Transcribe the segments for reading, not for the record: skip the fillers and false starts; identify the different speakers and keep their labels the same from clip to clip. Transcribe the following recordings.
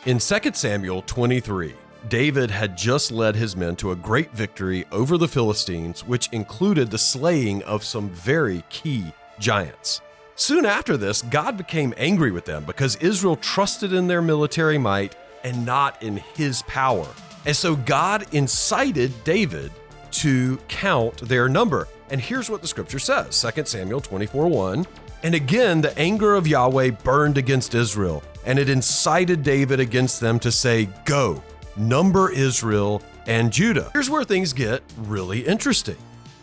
Speaker 1: In 2 Samuel 23, David had just led his men to a great victory over the Philistines, which included the slaying of some very key giants. Soon after this, God became angry with them because Israel trusted in their military might and not in his power. And so God incited David to count their number. And here's what the scripture says, 2 Samuel 24:1. And again, the anger of Yahweh burned against Israel, and it incited David against them to say, "Go, number Israel and Judah." Here's where things get really interesting.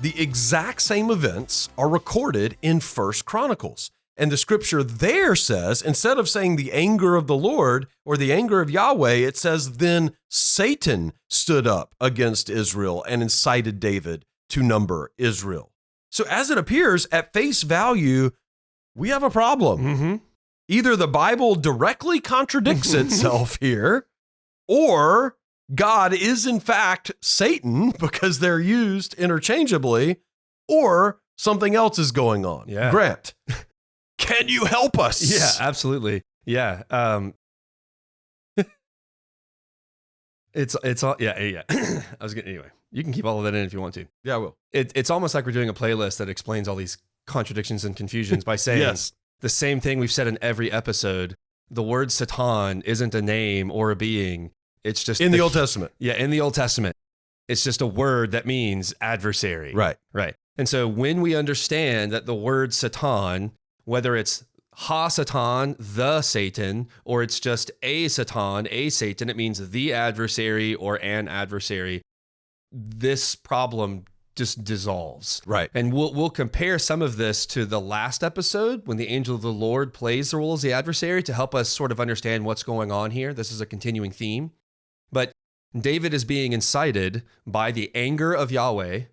Speaker 1: The exact same events are recorded in 1 Chronicles. And the scripture there says, instead of saying the anger of the Lord or the anger of Yahweh, it says, then Satan stood up against Israel and incited David to number Israel. So as it appears, at face value, we have a problem.
Speaker 2: Mm-hmm.
Speaker 1: Either the Bible directly contradicts itself here, or God is in fact Satan because they're used interchangeably, or something else is going on.
Speaker 2: Yeah.
Speaker 1: Grant, can you help us?
Speaker 2: Yeah, absolutely. Yeah. It's all, yeah. I was getting, anyway, you can keep all of that in if you want to.
Speaker 1: Yeah, I will.
Speaker 2: It's almost like we're doing a playlist that explains all these contradictions and confusions by saying
Speaker 1: Yes.
Speaker 2: the same thing we've said in every episode. The word Satan isn't a name or a being. It's just
Speaker 1: In the Old Testament.
Speaker 2: Yeah, in the Old Testament. It's just a word that means adversary.
Speaker 1: Right.
Speaker 2: Right. And so when we understand that the word Satan, whether it's ha-Satan, the Satan, or it's just a Satan, a Satan, it means the adversary or an adversary, this problem just dissolves.
Speaker 1: Right.
Speaker 2: And we'll compare some of this to the last episode when the angel of the Lord plays the role as the adversary to help us sort of understand what's going on here. This is a continuing theme. But David is being incited by the anger of Yahweh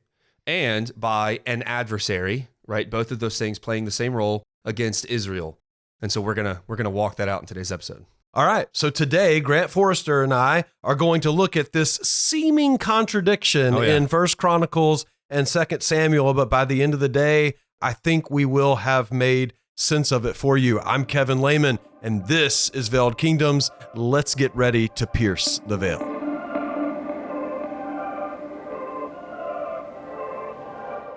Speaker 2: and by an adversary, right? Both of those things playing the same role against Israel. And so we're gonna walk that out in today's episode.
Speaker 1: All right. So today, Grant Forrester and I are going to look at this seeming contradiction in 1 Chronicles and 2 Samuel. But by the end of the day, I think we will have made sense of it for you. I'm Kevin Laymon, and this is Veiled Kingdoms. Let's get ready to pierce the veil.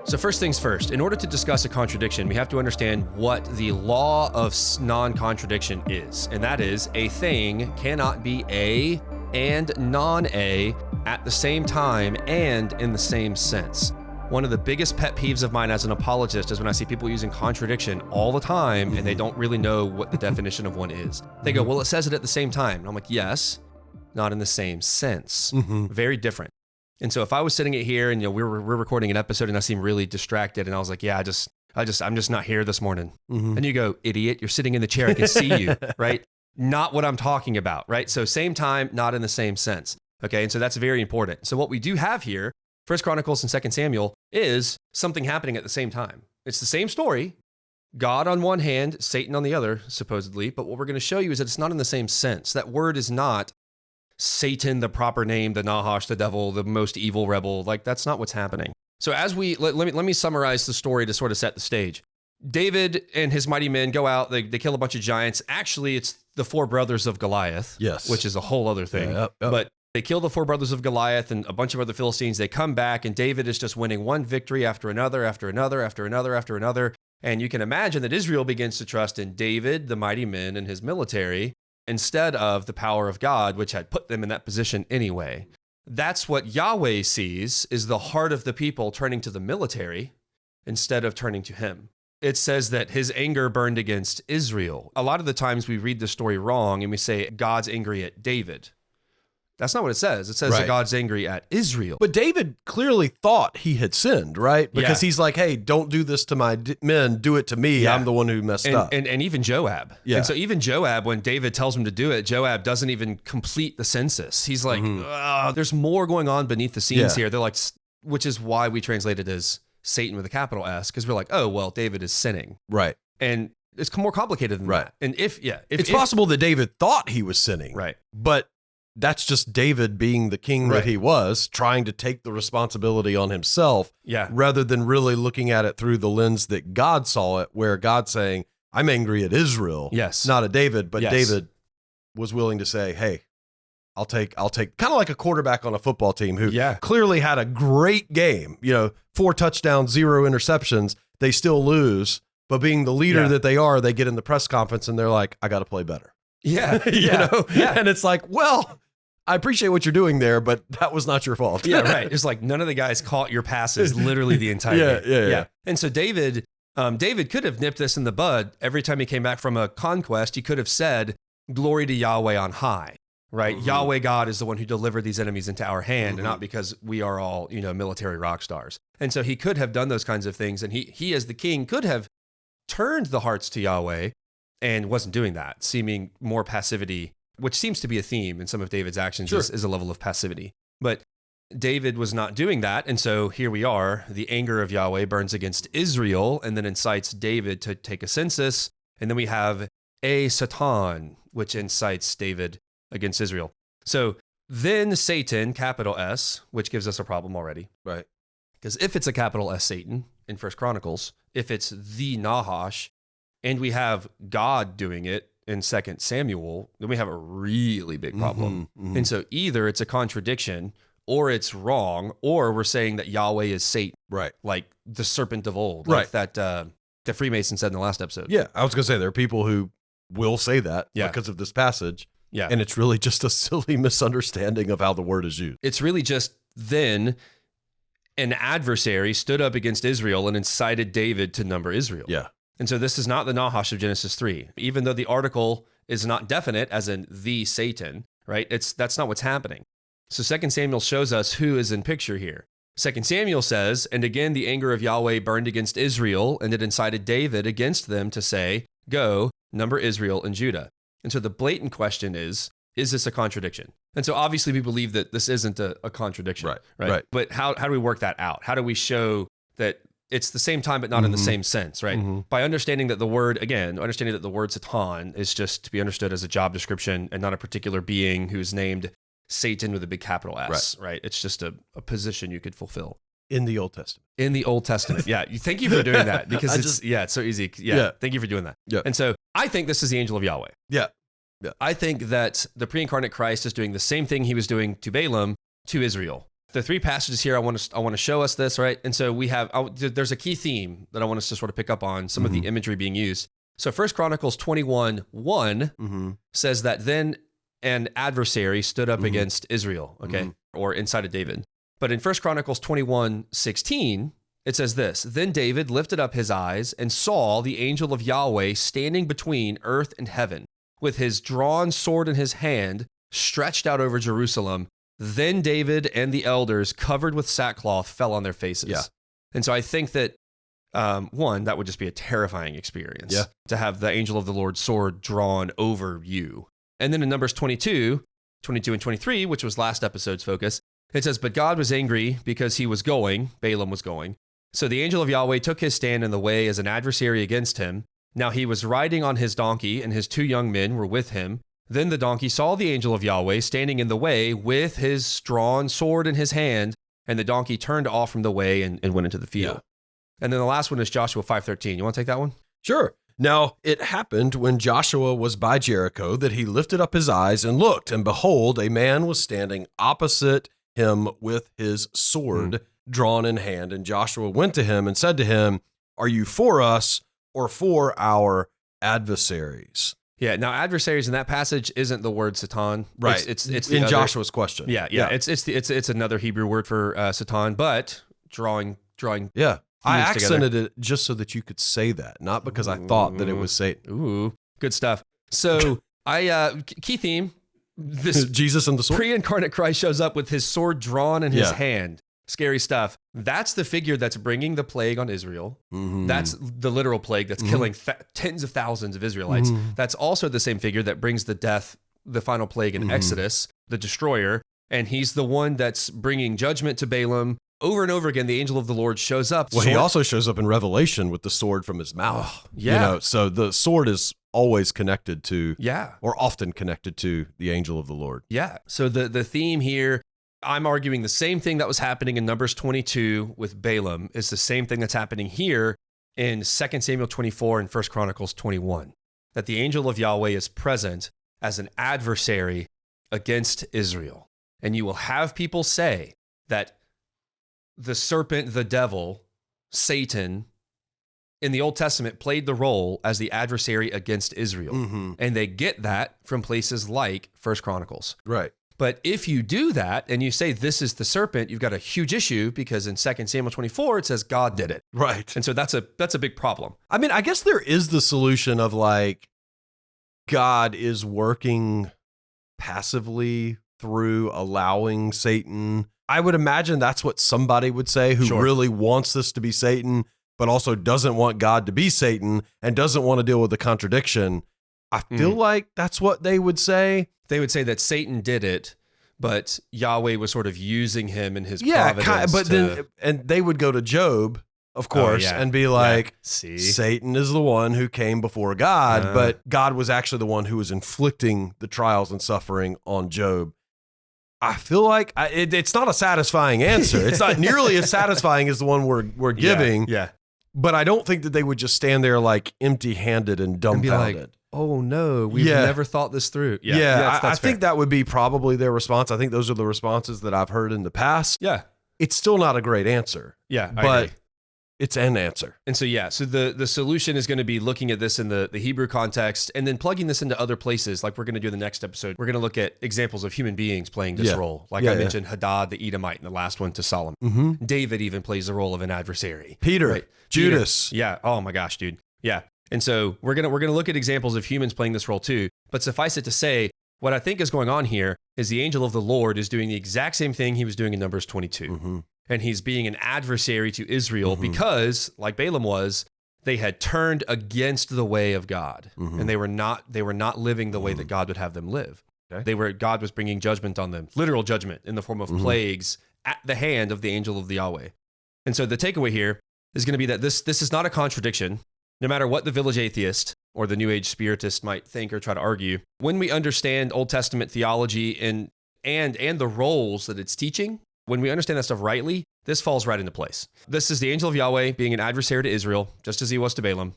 Speaker 2: So first things first, in order to discuss a contradiction, we have to understand what the law of non-contradiction is. And that is, a thing cannot be A and non-A at the same time and in the same sense. One of the biggest pet peeves of mine as an apologist is when I see people using contradiction all the time and they don't really know what the definition of one is. They go, well, it says it at the same time. And I'm like, yes, not in the same sense. Very different. And so if I was sitting here and we're recording an episode and I seem really distracted and I was like, yeah, I'm just not here this morning. And you go, idiot, you're sitting in the chair, I can see you, right? Not what I'm talking about, right? So same time, not in the same sense. Okay, and so that's very important. So what we do have here, 1 Chronicles and 2 Samuel, is something happening at the same time. It's the same story, God on one hand, Satan on the other, supposedly, but what we're going to show you is that it's not in the same sense. That word is not Satan, the proper name, the Nahash, the devil, the most evil rebel. Like, that's not what's happening. So as let me summarize the story to sort of set the stage. David and his mighty men go out, they kill a bunch of giants. Actually, it's the four brothers of Goliath,
Speaker 1: Yes.
Speaker 2: which is a whole other thing.
Speaker 1: Yep.
Speaker 2: But they kill the four brothers of Goliath and a bunch of other Philistines. They come back and David is just winning one victory after another, after another, after another, after another. And you can imagine that Israel begins to trust in David, the mighty men, and his military, instead of the power of God, which had put them in that position anyway. That's what Yahweh sees, is the heart of the people turning to the military instead of turning to him. It says that his anger burned against Israel. A lot of the times we read the story wrong and we say God's angry at David. That's not what it says. It says that God's angry at Israel.
Speaker 1: But David clearly thought he had sinned, right? Because he's like, hey, don't do this to my men. Do it to me. Yeah. I'm the one who messed up.
Speaker 2: And even Joab.
Speaker 1: Yeah.
Speaker 2: And so even Joab, when David tells him to do it, Joab doesn't even complete the census. He's like, there's more going on beneath the scenes here. They're like, which is why we translate it as Satan with a capital S, because we're like, oh, well, David is sinning.
Speaker 1: Right.
Speaker 2: And it's more complicated than that. And if
Speaker 1: it's possible that David thought he was sinning.
Speaker 2: Right.
Speaker 1: But that's just David being the king that he was, trying to take the responsibility on himself, rather than really looking at it through the lens that God saw it, where God's saying, I'm angry at Israel, not at David, but David was willing to say, hey, I'll take kind of like a quarterback on a football team who clearly had a great game, 4 touchdowns, 0 interceptions. They still lose, but being the leader that they are, they get in the press conference and they're like, I got to play better.
Speaker 2: Yeah.
Speaker 1: And it's like, well, I appreciate what you're doing there, but that was not your fault.
Speaker 2: Yeah, right. It's like none of the guys caught your passes literally the entire game. Yeah. And so David could have nipped this in the bud. Every time he came back from a conquest, he could have said, glory to Yahweh on high. Right. Mm-hmm. Yahweh God is the one who delivered these enemies into our hand, and not because we are all, military rock stars. And so he could have done those kinds of things. And he as the king could have turned the hearts to Yahweh and wasn't doing that, seeming more passivity, which seems to be a theme in some of David's actions is a level of passivity. But David was not doing that. And so here we are. The anger of Yahweh burns against Israel and then incites David to take a census. And then we have a Satan, which incites David against Israel. So then Satan, capital S, which gives us a problem already.
Speaker 1: Right.
Speaker 2: Because if it's a capital S Satan in First Chronicles, if it's the Nahash, and we have God doing it in 2 Samuel, then we have a really big problem. Mm-hmm. And so either it's a contradiction or it's wrong, or we're saying that Yahweh is Satan.
Speaker 1: Right.
Speaker 2: Like the serpent of old.
Speaker 1: Right.
Speaker 2: Like that the Freemason said in the last episode.
Speaker 1: Yeah. I was going to say there are people who will say that because of this passage.
Speaker 2: Yeah.
Speaker 1: And it's really just a silly misunderstanding of how the word is used.
Speaker 2: It's really just then an adversary stood up against Israel and incited David to number Israel.
Speaker 1: Yeah.
Speaker 2: And so this is not the Nahash of Genesis 3, even though the article is not definite as in the Satan, right? That's not what's happening. So 2 Samuel shows us who is in picture here. 2 Samuel says, and again, the anger of Yahweh burned against Israel, and it incited David against them to say, go, number Israel and Judah. And so the blatant question is this a contradiction? And so obviously we believe that this isn't a contradiction. Right. But how do we work that out? How do we show that it's the same time, but not in the same sense, right? Mm-hmm. By understanding that the word Satan is just to be understood as a job description and not a particular being who's named Satan with a big capital S, right? It's just a position you could fulfill.
Speaker 1: In the Old Testament.
Speaker 2: In the Old Testament. Yeah. Thank you for doing that because it's so easy. Yeah. Thank you for doing that.
Speaker 1: Yeah.
Speaker 2: And so I think this is the angel of Yahweh.
Speaker 1: Yeah.
Speaker 2: I think that the pre-incarnate Christ is doing the same thing he was doing to Balaam to Israel. The 3 passages here, I want to show us this, right? And so there's a key theme that I want us to sort of pick up on, some of the imagery being used. So 1 Chronicles 21:1 says that then an adversary stood up against Israel, or incited David. But in 1 Chronicles 21:16, it says this, then David lifted up his eyes and saw the angel of Yahweh standing between earth and heaven, with his drawn sword in his hand, stretched out over Jerusalem. Then David and the elders, covered with sackcloth, fell on their faces. Yeah. And so I think that, one, that would just be a terrifying experience to have the angel of the Lord's sword drawn over you. And then in Numbers 22 and 23, which was last episode's focus, it says, but God was angry because Balaam was going. So the angel of Yahweh took his stand in the way as an adversary against him. Now he was riding on his donkey, and his 2 young men were with him. Then the donkey saw the angel of Yahweh standing in the way with his drawn sword in his hand, and the donkey turned off from the way and went into the field. Yeah. And then the last one is Joshua 5:13. You want to take that one?
Speaker 1: Sure. Now it happened when Joshua was by Jericho that he lifted up his eyes and looked, and behold, a man was standing opposite him with his sword drawn in hand. And Joshua went to him and said to him, are you for us or for our adversaries?
Speaker 2: Yeah. Now, adversaries in that passage isn't the word Satan.
Speaker 1: Right.
Speaker 2: It's
Speaker 1: in Joshua's question.
Speaker 2: Yeah. It's another Hebrew word for Satan, but drawing.
Speaker 1: Yeah. I accented it just so that you could say that, not because I thought that it was Satan.
Speaker 2: Ooh, good stuff. So key theme, this
Speaker 1: Jesus and the sword.
Speaker 2: Pre-incarnate Christ shows up with his sword drawn in his hand. Scary stuff. That's the figure that's bringing the plague on Israel. Mm-hmm. That's the literal plague that's killing tens of thousands of Israelites. Mm-hmm. That's also the same figure that brings the final plague in Exodus, the destroyer. And he's the one that's bringing judgment to Balaam. Over and over again, the angel of the Lord shows up.
Speaker 1: Well, he also shows up in Revelation with the sword from his mouth. So the sword is always connected to, or often connected to the angel of the Lord.
Speaker 2: Yeah. So the theme here, I'm arguing the same thing that was happening in Numbers 22 with Balaam is the same thing that's happening here in 2 Samuel 24 and 1 Chronicles 21, that the angel of Yahweh is present as an adversary against Israel. And you will have people say that the serpent, the devil, Satan, in the Old Testament played the role as the adversary against Israel.
Speaker 1: Mm-hmm.
Speaker 2: And they get that from places like 1 Chronicles.
Speaker 1: Right.
Speaker 2: But if you do that and you say this is the serpent, you've got a huge issue because in 2 Samuel 24, it says God did it.
Speaker 1: Right.
Speaker 2: And so that's a big problem.
Speaker 1: I mean, I guess there is the solution of like God is working passively through allowing Satan. I would imagine that's what somebody would say who really wants this to be Satan, but also doesn't want God to be Satan and doesn't want to deal with the contradiction. I feel like that's what they would say.
Speaker 2: They would say that Satan did it, but Yahweh was sort of using him in his providence.
Speaker 1: And they would go to Job, of course, and be like,
Speaker 2: See?
Speaker 1: Satan is the one who came before God, but God was actually the one who was inflicting the trials and suffering on Job. I feel like it's not a satisfying answer. It's not nearly as satisfying as the one we're giving.
Speaker 2: Yeah.
Speaker 1: But I don't think that they would just stand there like empty-handed and dumbfounded.
Speaker 2: And be like, oh no, we've never thought this through.
Speaker 1: I think that would be probably their response. I think those are the responses that I've heard in the past.
Speaker 2: Yeah.
Speaker 1: It's still not a great answer.
Speaker 2: Yeah, I
Speaker 1: but
Speaker 2: agree.
Speaker 1: It's an answer.
Speaker 2: And so, so the solution is going to be looking at this in the Hebrew context and then plugging this into other places. Like we're going to do in the next episode. We're going to look at examples of human beings playing this role. Like I mentioned, Hadad, the Edomite, and the last one to Solomon.
Speaker 1: Mm-hmm.
Speaker 2: David even plays the role of an adversary.
Speaker 1: Peter,
Speaker 2: right?
Speaker 1: Judas.
Speaker 2: Peter. Yeah. Oh my gosh, dude. Yeah. And so we're going to look at examples of humans playing this role too. But suffice it to say, what I think is going on here is the angel of the Lord is doing the exact same thing he was doing in Numbers 22. Mm-hmm. And he's being an adversary to Israel because, like Balaam was, they had turned against the way of God, and they were not living the way that God would have them live. Okay. God was bringing judgment on them, literal judgment in the form of plagues at the hand of the angel of the Yahweh. And so the takeaway here is going to be that this is not a contradiction, no matter what the village atheist or the New Age spiritist might think or try to argue. When we understand Old Testament theology and the roles that it's teaching, when we understand that stuff rightly, this falls right into place. This is the angel of Yahweh being an adversary to Israel, just as he was to Balaam.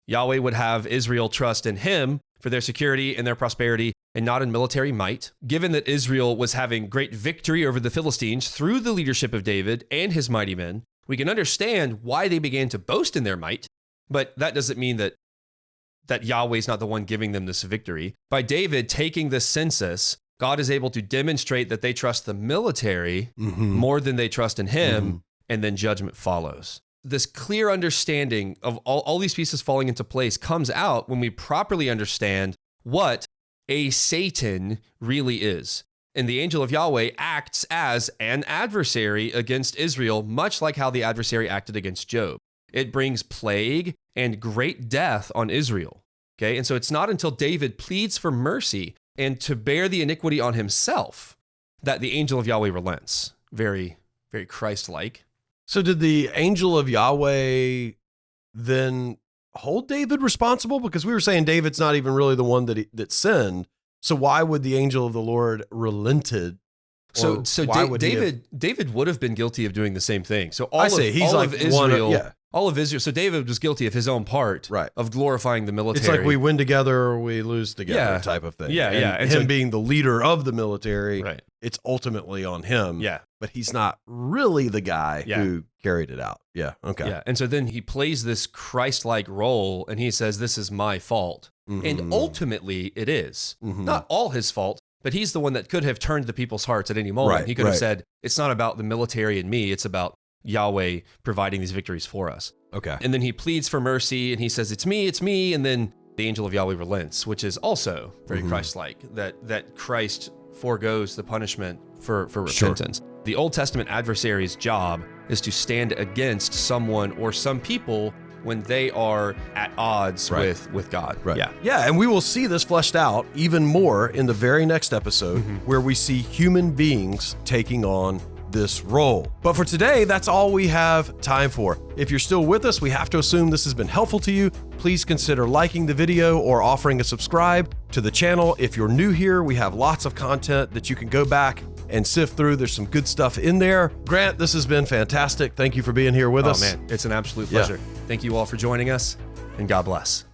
Speaker 2: Yahweh would have Israel trust in him for their security and their prosperity and not in military might. Given that Israel was having great victory over the Philistines through the leadership of David and his mighty men, we can understand why they began to boast in their might, but that doesn't mean that Yahweh's not the one giving them this victory. By David taking this census, God is able to demonstrate that they trust the military more than they trust in him, and then judgment follows. This clear understanding of all these pieces falling into place comes out when we properly understand what a Satan really is. And the angel of Yahweh acts as an adversary against Israel, much like how the adversary acted against Job. It brings plague and great death on Israel. Okay, and so it's not until David pleads for mercy and to bear the iniquity on himself that the angel of Yahweh relents. Very, very Christ-like.
Speaker 1: So did the angel of Yahweh then hold David responsible? Because we were saying David's not even really the one that sinned. So why would the angel of the Lord relented?
Speaker 2: So David would have been guilty of doing the same thing. So all of Israel. So David was guilty of his own part of glorifying the military.
Speaker 1: It's like we win together or we lose together type of thing. And him being the leader of the military, it's ultimately on him. Yeah. But he's not really the guy who carried it out. Yeah. Okay.
Speaker 2: Yeah. And so then he plays this Christ-like role and he says, this is my fault. And ultimately it is. Not all his fault, but he's the one that could have turned the people's hearts at any moment. He could have said, it's not about the military and me, it's about Yahweh providing these victories for us.
Speaker 1: Okay.
Speaker 2: And then he pleads for mercy and he says, it's me. And then the angel of Yahweh relents, which is also very Christ-like, that Christ forgoes the punishment for repentance. Sure. The Old Testament adversary's job is to stand against someone or some people when they are at odds with God.
Speaker 1: Right. Yeah. And we will see this fleshed out even more in the very next episode where we see human beings taking on this role. But for today, that's all we have time for. If you're still with us, we have to assume this has been helpful to you. Please consider liking the video or offering a subscribe to the channel. If you're new here, we have lots of content that you can go back and sift through. There's some good stuff in there. Grant, this has been fantastic. Thank you for being here with us.
Speaker 2: Oh man, it's an absolute pleasure. Thank you all for joining us, and God bless.